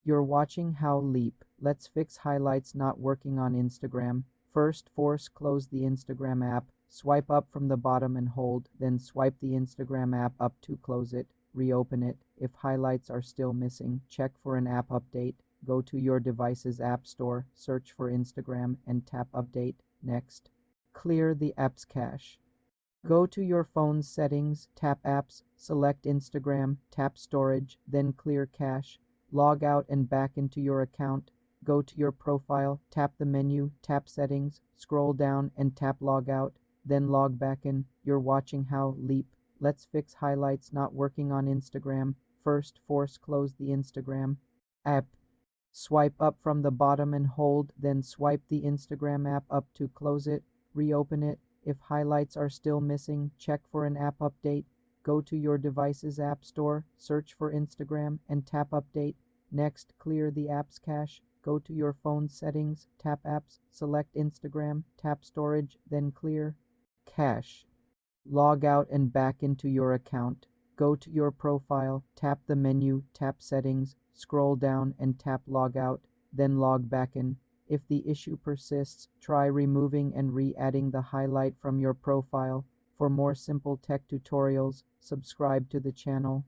You're watching How Leap. Let's fix highlights not working on Instagram. First, force close the Instagram app. Swipe up from the bottom and hold, then swipe the Instagram app up to close it. Reopen it. If highlights are still missing, check for an app update. Go to your device's app store, search for Instagram, and tap Update. Next, clear the app's cache. Go to your phone's settings, tap Apps, select Instagram, tap Storage, then Clear Cache. Log out and back into your account. Go to your profile, tap the menu, tap Settings, scroll down and tap Log Out, then log back in. You're watching How Leap. Let's fix highlights not working on Instagram. First, force close the Instagram app. Swipe up from the bottom and hold, then swipe the Instagram app up to close it. Reopen it. If highlights are still missing, check for an app update. Go to your device's app store, search for Instagram, and tap Update. Next, clear the app's cache. Go to your phone's settings, tap Apps, select Instagram, tap Storage, then Clear Cache. Log out and back into your account. Go to your profile, tap the menu, tap Settings, scroll down and tap Log Out, then log back in. If the issue persists, try removing and re-adding the highlight from your profile. For more simple tech tutorials, subscribe to the channel.